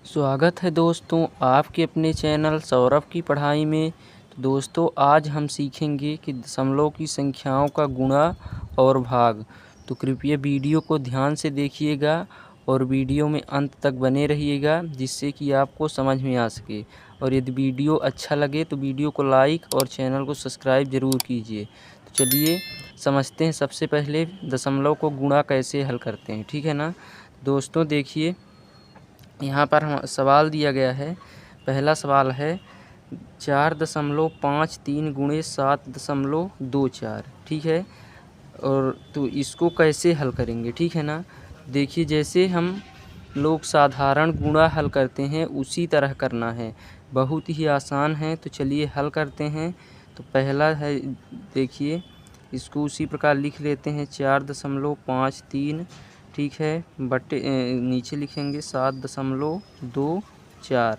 स्वागत है दोस्तों आपके अपने चैनल सौरभ की पढ़ाई में। तो दोस्तों आज हम सीखेंगे कि दशमलव की संख्याओं का गुणा और भाग। तो कृपया वीडियो को ध्यान से देखिएगा और वीडियो में अंत तक बने रहिएगा जिससे कि आपको समझ में आ सके। और यदि वीडियो अच्छा लगे तो वीडियो को लाइक और चैनल को सब्सक्राइब ज़रूर कीजिए। तो चलिए समझते हैं सबसे पहले दशमलव को गुणा कैसे हल करते हैं, ठीक है ना। दोस्तों देखिए यहाँ पर हम सवाल दिया गया है। पहला सवाल है 4.53 गुणे 7.24, ठीक है। और तो इसको कैसे हल करेंगे, ठीक है ना। देखिए जैसे हम लोग साधारण गुणा हल करते हैं उसी तरह करना है, बहुत ही आसान है। तो चलिए हल करते हैं। तो पहला है, देखिए इसको उसी प्रकार लिख लेते हैं 4.53, ठीक है, बटे नीचे लिखेंगे 7.24।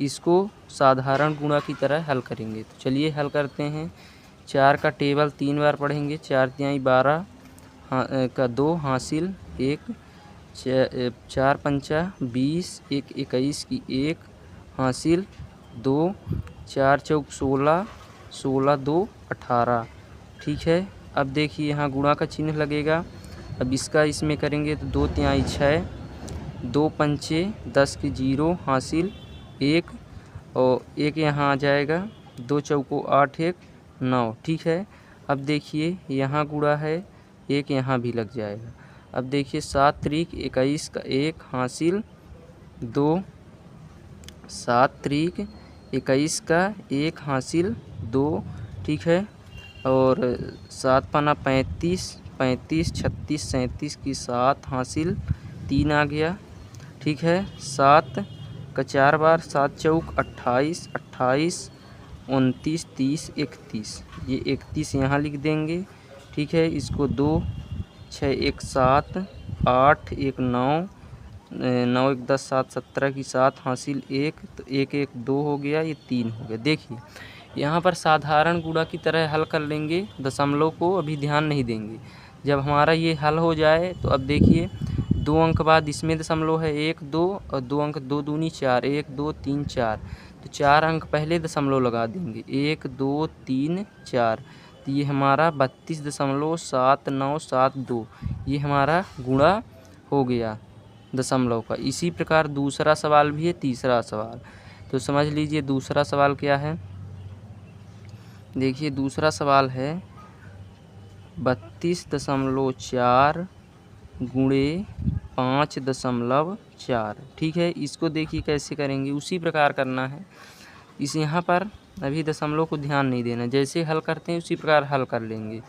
इसको साधारण गुणा की तरह हल करेंगे। तो चलिए हल करते हैं। 4 का टेबल 3 बार पढ़ेंगे। 4 तिहाई 12 का 2 हासिल 1, 4 पंचा 20, 1 21 की 1 हासिल 2, 4 चौक 16, 16 2 18, ठीक है। अब देखिए यहाँ गुणा का चिन्ह लगेगा। अब इसका इसमें करेंगे तो 2 तिहाई 6, 2 पंचे 10 की 0 हासिल 1 और 1 यहाँ आ जाएगा। 2 चौको 8 1 9, ठीक है। अब देखिए यहाँ गुणा है, 1 यहाँ भी लग जाएगा। अब देखिए 7 त्रिक 21 का 1 हासिल 2, 7 त्रिक 21 का 1 हासिल 2, ठीक है। और 7 पना 35, 35 36 37 की 7 हासिल 3 आ गया, ठीक है। 7 का 4 बार 7 चौक 28, 28 29 30 31, ये 31 यहाँ लिख देंगे, ठीक है। इसको 2 6 1 7 8 1 9 9 1 10 7 17 की 7 हासिल 1, तो 1 1 2 हो गया, ये 3 हो गया। देखिए यहाँ पर साधारण गुणा की तरह हल कर लेंगे, दशमलव को अभी ध्यान नहीं देंगे। जब हमारा ये हल हो जाए तो अब देखिए 2 अंक बाद इसमें दशमलव है 1 2 और 2 अंक 2 दूनी 4, 1 2 3 4, तो 4 अंक पहले दशमलव लगा देंगे 1 2 3 4, तो ये हमारा 32.7972 ये हमारा गुणा हो गया दशमलव का। इसी प्रकार दूसरा सवाल भी है, तीसरा सवाल। तो समझ लीजिए दूसरा सवाल क्या है। देखिए दूसरा सवाल है 32.4 गुणे 5.4, ठीक है। इसको देखिए कैसे करेंगे, उसी प्रकार करना है। इस यहाँ पर अभी दशमलव को ध्यान नहीं देना, जैसे हल करते हैं उसी प्रकार हल कर लेंगे।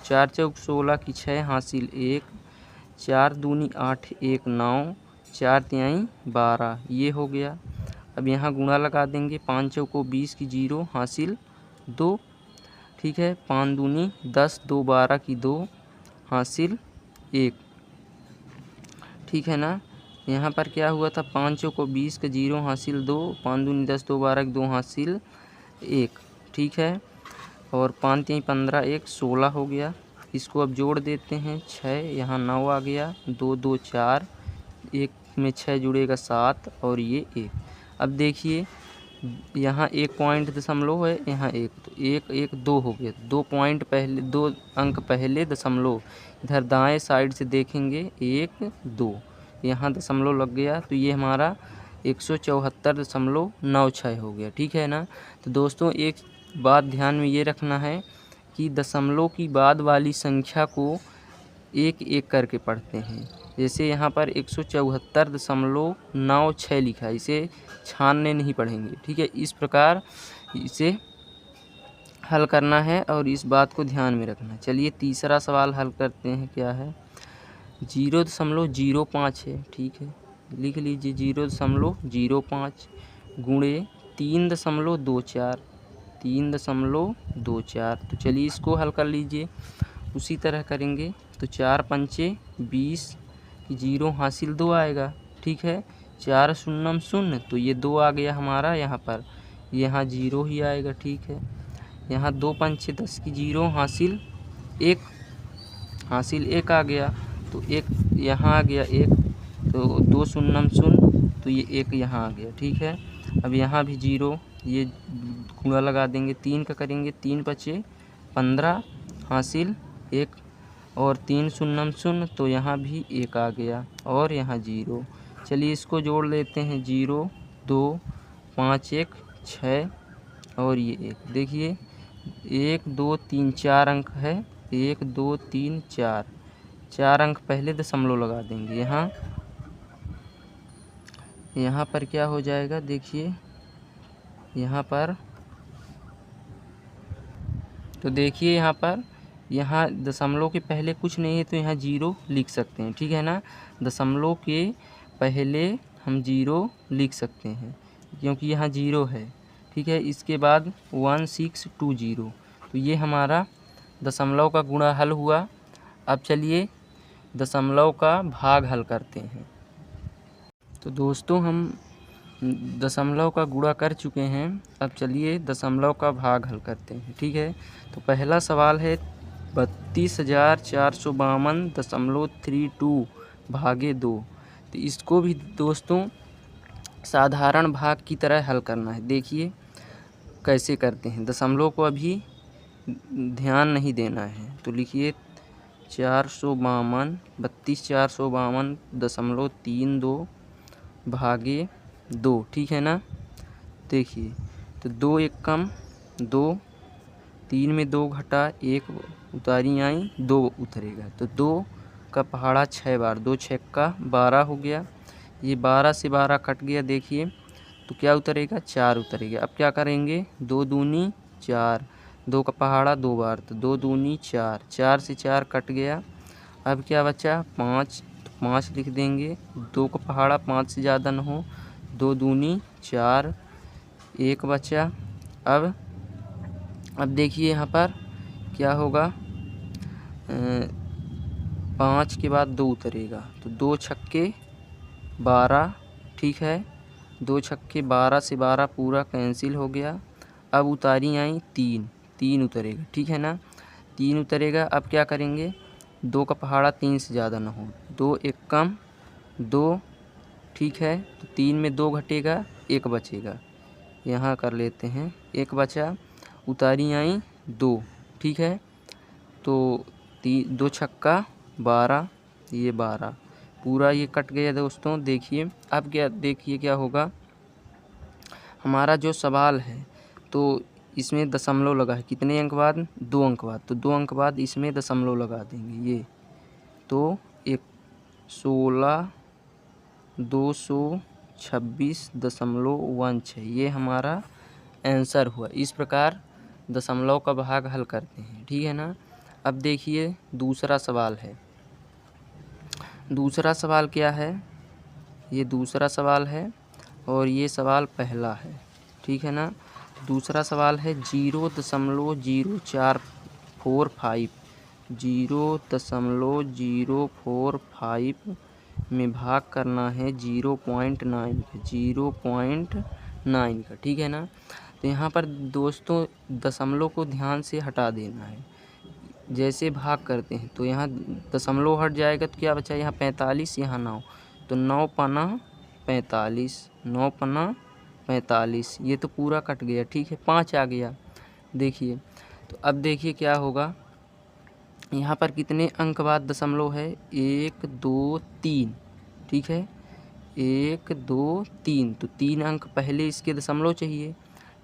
4 चौक 16 की 6 हासिल 1, 4 दूनी 8 1 9, 4 तिहाई 12, ये हो गया। अब यहाँ गुणा लगा देंगे। 5 चौको 20 की 0 हासिल 2, ठीक है। 5 दूनी 10 2 12 की 2 हासिल 1, ठीक है ना। यहाँ पर क्या हुआ था, 5 चौको 20 का 0 हासिल 2, 5 दूनी 10 2 12 की 2 हासिल 1, ठीक है। और 5 तिहाई 15 1 16 हो गया। इसको अब जोड़ देते हैं 6, यहाँ 9 आ गया, 2 2 4, 1 में 6 जुड़ेगा 7 और ये 1। अब देखिए यहाँ 1 पॉइंट दशमलव है, यहाँ 1, तो 1 1 2 हो गया। 2 पॉइंट पहले, 2 अंक पहले दशमलव, इधर दाएं साइड से देखेंगे 1 2, यहाँ दशमलव लग गया, तो ये हमारा 174.96 हो गया, ठीक है ना। तो दोस्तों एक बात ध्यान में ये रखना है कि दशमलव की बाद वाली संख्या को एक एक करके पढ़ते हैं। जैसे यहाँ पर 174.96 लिखा है, इसे छानने नहीं पढ़ेंगे, ठीक है। इस प्रकार इसे हल करना है और इस बात को ध्यान में रखना। चलिए तीसरा सवाल हल करते हैं। क्या है, 0.05 है, ठीक है, लिख लीजिए 0.05 गुणे 3.24, 3.24। तो चलिए इसको हल कर लीजिए, उसी तरह करेंगे। तो 4 पंचे 20 की 0 हासिल 2 आएगा, ठीक है। 4 शून्यम 0, तो ये 2 आ गया हमारा, यहाँ पर यहाँ 0 ही आएगा, ठीक है। यहाँ 2 पंचे 10 की 0 हासिल 1, हासिल 1 आ गया, तो 1 यहाँ आ गया 1, तो 2 शून्यम 0, तो ये 1 यहाँ आ गया। ठीक है, अब यहाँ भी 0, ये गुणा लगा देंगे, 3 का करेंगे, 3 बचे 15 हासिल 1 और 3 शून्यम शून्य, तो यहाँ भी 1 आ गया और यहाँ 0। चलिए इसको जोड़ लेते हैं, 0 2 5 1 6 और ये 1। देखिए 1 2 3 4 अंक है, 1 2 3 4, 4 अंक पहले दशमलव लगा देंगे। यहाँ पर क्या हो जाएगा, देखिए यहाँ पर, तो देखिए यहाँ पर, यहाँ दशमलव के पहले कुछ नहीं है तो यहाँ 0 लिख सकते हैं। ठीक है ना, दशमलव के पहले हम 0 लिख सकते हैं क्योंकि यहाँ 0 है। ठीक है, इसके बाद 1620, तो ये हमारा दशमलव का गुणा हल हुआ। अब चलिए दशमलव का भाग हल करते हैं। तो दोस्तों हम दशमलव का गुणा कर चुके हैं, अब चलिए दशमलव का भाग हल करते हैं। ठीक है, तो पहला सवाल है 32,452.32 भागे 2। तो इसको भी दोस्तों साधारण भाग की तरह हल करना है। देखिए कैसे करते हैं, दशमलव को अभी ध्यान नहीं देना है। तो लिखिए 32,452.32 भागे 2। ठीक है ना, देखिए तो 2 एक कम 2, 3 में 2 घटा 1 उतारी आई 2 उतरेगा, तो 2 का पहाड़ा 6 बार, 2 6 का 12 हो गया। ये 12 से 12 कट गया, देखिए तो क्या उतरेगा, 4 उतरेगा। अब क्या करेंगे, 2 दूनी 4, 2 का पहाड़ा 2 बार, तो 2 दूनी 4, 4 से 4 कट गया। अब क्या बचा, 5, तो 5 लिख देंगे। 2 का पहाड़ा 5 से ज़्यादा न हो, 2 दूनी 4, 1 बचा। अब देखिए यहाँ पर क्या होगा, 5 के बाद 2 उतरेगा, तो 2 छक्के 12। ठीक है, 2 छक्के 12 से 12 पूरा कैंसिल हो गया। अब उतारी आई 3, 3 उतरेगा। ठीक है ना, 3 उतरेगा। अब क्या करेंगे, 2 का पहाड़ा 3 से ज़्यादा ना हो, 2 एक कम 2। ठीक है, तो 3 में 2 घटेगा, 1 बचेगा। यहाँ कर लेते हैं, 1 बचा, उतारी आई 2। ठीक है, तो 2 छक्का 12, ये 12 पूरा ये कट गया दोस्तों। देखिए अब क्या, देखिए क्या होगा, हमारा जो सवाल है तो इसमें दशमलव लगा है, कितने अंक बाद, 2 अंक बाद, तो 2 अंक बाद इसमें दशमलव लगा देंगे। ये तो 16,226.16 ये हमारा आंसर हुआ। इस प्रकार दशमलव का भाग हल करते हैं। ठीक है ना, अब देखिए दूसरा सवाल है। दूसरा सवाल क्या है, ये दूसरा सवाल है और ये सवाल पहला है। ठीक है ना, दूसरा सवाल है 0.0445 0.045 में भाग करना है 0.9 का। ठीक है ना, तो यहाँ पर दोस्तों दशमलव को ध्यान से हटा देना है। जैसे भाग करते हैं तो यहाँ दशमलव हट जाएगा, तो क्या बचा, यहाँ 45, यहाँ 9, तो 9 पना 45, 9 पना 45, ये तो पूरा कट गया। ठीक है, 5 आ गया। देखिए तो अब देखिए क्या होगा, यहाँ पर कितने अंक बाद दशमलव है, 1 2 3। ठीक है, 1 2 3, तो 3 अंक पहले इसके दशमलव चाहिए।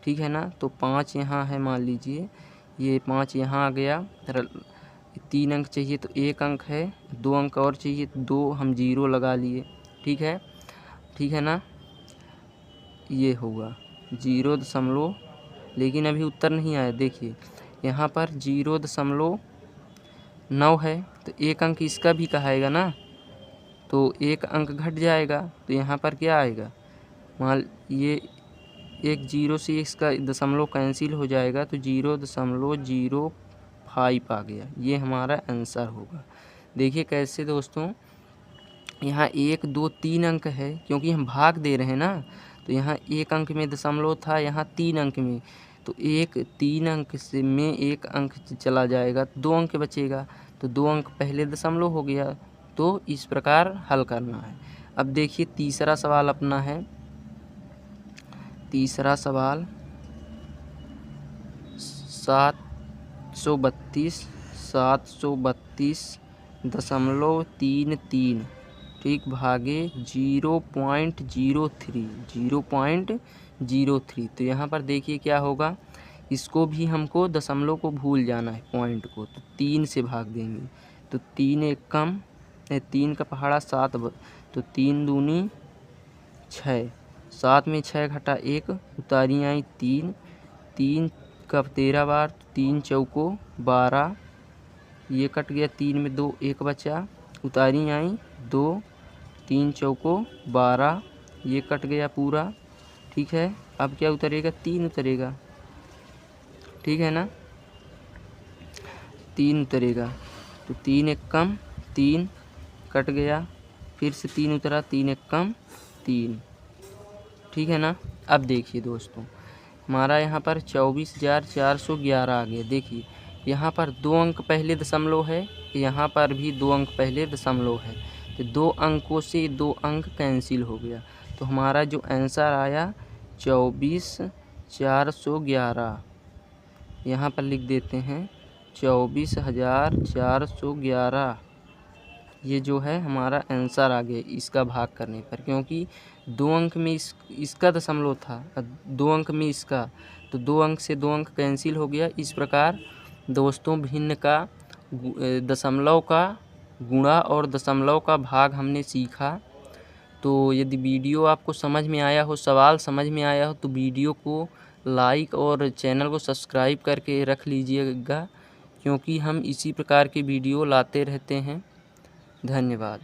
ठीक है ना, तो 5 यहाँ है, मान लीजिए ये 5 यहाँ आ गया, 3 अंक चाहिए तो 1 अंक है, 2 अंक और चाहिए तो 2 हम 0 लगा लिए। ठीक है, ठीक है ना, ये होगा 0 लेकिन अभी उत्तर नहीं आया। देखिए यहाँ पर 0.9 है, तो 1 अंक इसका भी कहाएगा ना, तो 1 अंक घट जाएगा, तो यहाँ पर क्या आएगा, मान ये 1 0 से इसका दशमलव कैंसिल हो जाएगा, तो 0.05 आ गया। ये हमारा आंसर होगा। देखिए कैसे दोस्तों, यहाँ 1 2 3 अंक है क्योंकि हम भाग दे रहे हैं ना, तो यहाँ 1 अंक में दशमलव था, यहाँ 3 अंक में, तो 3 अंक से में 1 अंक चला जाएगा, 2 अंक बचेगा, तो 2 अंक पहले दशमलव हो गया। तो इस प्रकार हल करना है। अब देखिए तीसरा सवाल अपना है। तीसरा सवाल 732.33 ठीक भागे 0.03 तो यहाँ पर देखिए क्या होगा, इसको भी हमको दशमलव को भूल जाना है, पॉइंट को, तो 3 से भाग देंगे। तो 3 एक कम 3 का पहाड़ा 7 तो 3 दूनी 6, 7 में 6 घटा 1 उतारी आई 3, 3 का 13 बार, 3 चौको 12, ये कट गया, 3 में 2 1 बचा, उतारी आई 2, 3 चौको 12, ये कट गया पूरा। ठीक है, अब क्या उतरेगा, 3 उतरेगा। ठीक है ना, 3 उतरेगा। तो 3 एक कम 3 कट गया, फिर से 3 उतरा, 3 एक कम 3। ठीक है ना। अब देखिए दोस्तों, हमारा यहाँ पर 24,411 आ गया। देखिए यहाँ पर 2 अंक पहले दशमलव है, यहाँ पर भी 2 अंक पहले दशमलव है, तो 2 अंकों से 2 अंक कैंसिल हो गया। तो हमारा जो आंसर आया 24,411, यहाँ पर लिख देते हैं 24,411, ये जो है हमारा आंसर आ गया इसका भाग करने पर, क्योंकि 2 अंक में इसका दशमलव था, 2 अंक में इसका, तो 2 अंक से 2 अंक कैंसिल हो गया। इस प्रकार दोस्तों भिन्न का दशमलव का गुणा और दशमलव का भाग हमने सीखा। तो यदि वीडियो आपको समझ में आया हो, सवाल समझ में आया हो, तो वीडियो को लाइक और चैनल को सब्सक्राइब करके रख लीजिएगा, क्योंकि हम इसी प्रकार के वीडियो लाते रहते हैं। धन्यवाद।